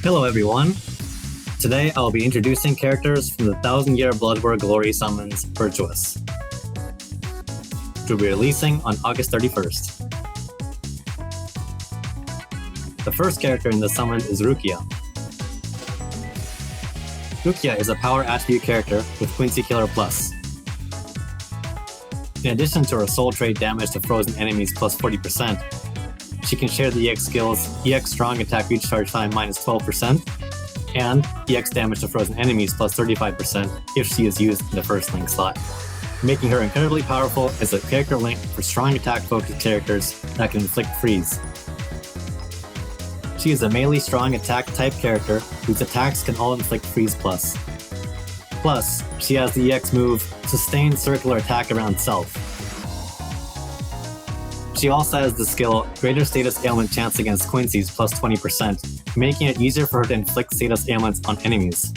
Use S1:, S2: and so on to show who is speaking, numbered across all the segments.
S1: Hello everyone! Today I'll be introducing characters from the 1000-Year Blood War Glory Summons Virtuous, which will be releasing on August 31st. The first character in the summon is Rukia. Rukia is a power attribute character with Quincy Killer Plus. In addition to her soul trait damage to frozen enemies plus 40%, she can share the EX skills EX Strong Attack Reach Charge Time minus 12% and EX Damage to Frozen Enemies plus 35% if she is used in the first link slot, making her incredibly powerful as a character link for strong attack focused characters that can inflict freeze. She is a melee strong attack type character whose attacks can all inflict freeze plus. Plus, she has the EX move Sustained Circular Attack around self. She also has the skill Greater Status Ailment Chance against Quincy's plus 20%, making it easier for her to inflict status ailments on enemies.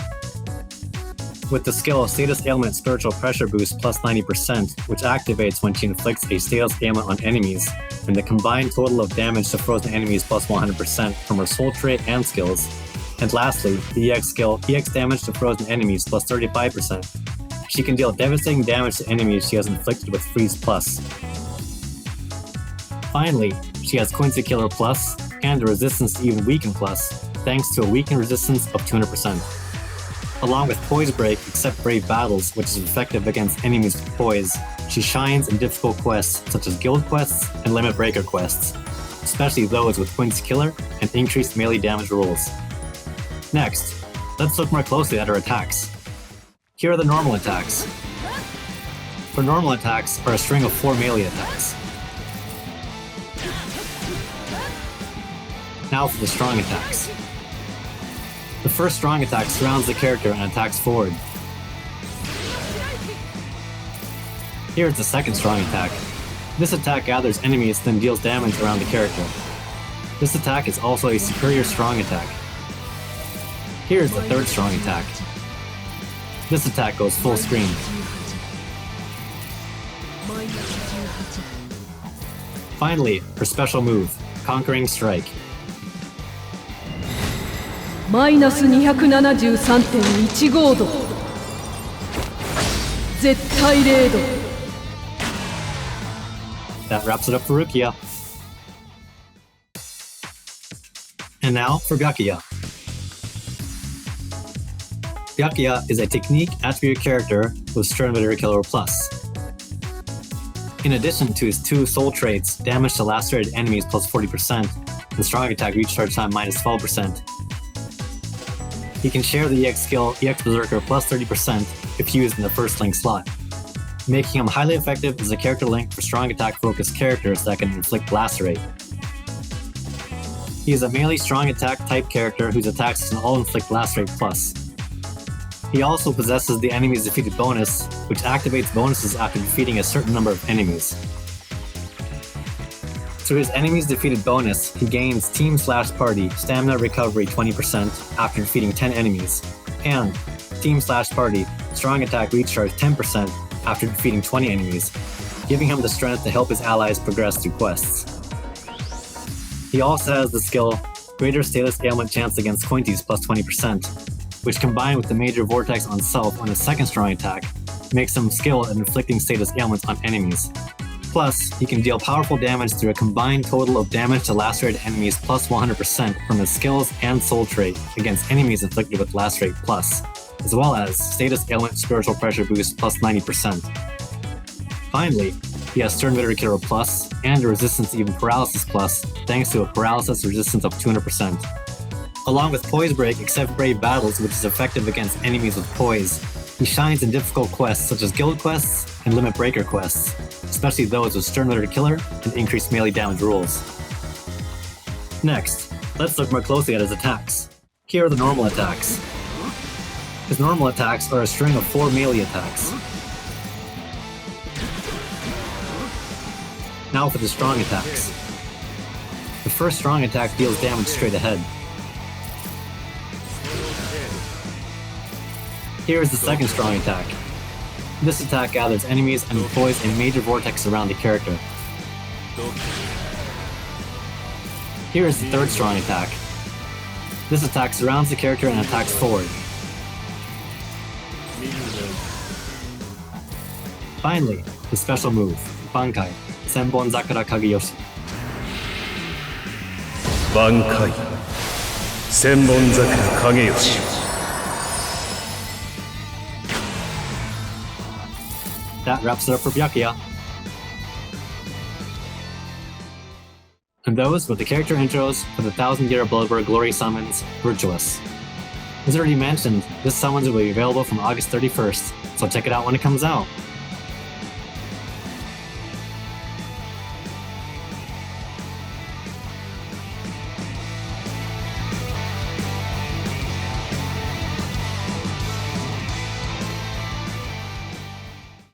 S1: With the skill Status Ailment Spiritual Pressure Boost plus 90%, which activates when she inflicts a status ailment on enemies, and the combined total of damage to frozen enemies plus 100% from her soul trait and skills. And lastly, the EX skill EX Damage to Frozen Enemies plus 35%. She can deal devastating damage to enemies she has inflicted with Freeze Plus. Finally, she has Quincy Killer Plus and a resistance to even Weaken Plus, thanks to a Weaken resistance of 200%. Along with Poise Break except Brave Battles, which is effective against enemies with Poise, she shines in difficult quests such as Guild quests and Limit Breaker quests, especially those with Quincy Killer and increased melee damage rules. Next, let's look more closely at her attacks. Here are the normal attacks. Her normal attacks are a string of 4 melee attacks. Now for the strong attacks. The first strong attack surrounds the character and attacks forward. Here is the second strong attack. This attack gathers enemies then deals damage around the character. This attack is also a superior strong attack. Here is the third strong attack. This attack goes full screen. Finally, her special move, Conquering Strike.
S2: Minus 273.15 度絶対0度
S1: That wraps it up for Rukia. And now for Byakuya. Byakuya is a technique attribute character with Stern Killer Plus. In addition to his 2 soul traits, damage to lacerated enemies plus 40% and strong attack reach charge time minus 12%, he can share the EX skill EX Berserker plus 30% if used in the first link slot, making him highly effective as a character link for strong attack focused characters that can inflict lacerate. He is a melee strong attack type character whose attacks can all inflict lacerate plus. He also possesses the enemy's defeated bonus, which activates bonuses after defeating a certain number of enemies. Through his enemy's defeated bonus, he gains Team/Party Stamina Recovery 20% after defeating 10 enemies, and Team/Party Strong Attack Recharge 10% after defeating 20 enemies, giving him the strength to help his allies progress through quests. He also has the skill Greater Status Ailment Chance against Quincy's plus 20%, which combined with the Major Vortex on self on his second strong attack, makes him skilled at inflicting status ailments on enemies. Plus, he can deal powerful damage through a combined total of damage to lacerated enemies plus 100% from his skills and soul trait against enemies inflicted with lacerate plus, as well as status ailment spiritual pressure boost plus 90%. Finally, he has Stern Killer Plus and a resistance to even paralysis plus, thanks to a paralysis resistance of 200%. Along with Poise Break except Brave Battles, which is effective against enemies with Poise, he shines in difficult quests such as Guild quests and Limit Breaker quests, especially those with Stern Killer and increased melee damage rules. Next, let's look more closely at his attacks. Here are the normal attacks. His normal attacks are a string of 4 melee attacks. Now for the strong attacks. The first strong attack deals damage straight ahead. Here is the second strong attack. This attack gathers enemies and deploys a major vortex around the character. Here is the third strong attack. This attack surrounds the character and attacks forward. Finally, the special move, Bankai, Senbon Zakura Kageyoshi.
S3: 挽回千本桜影吉
S1: That wraps it up for Byakuya. And those were the character intros for the 1000-Year Bloodborne Glory Summons, Virtuous. As already mentioned, this summons will be available from August 31st, so check it out when it comes out.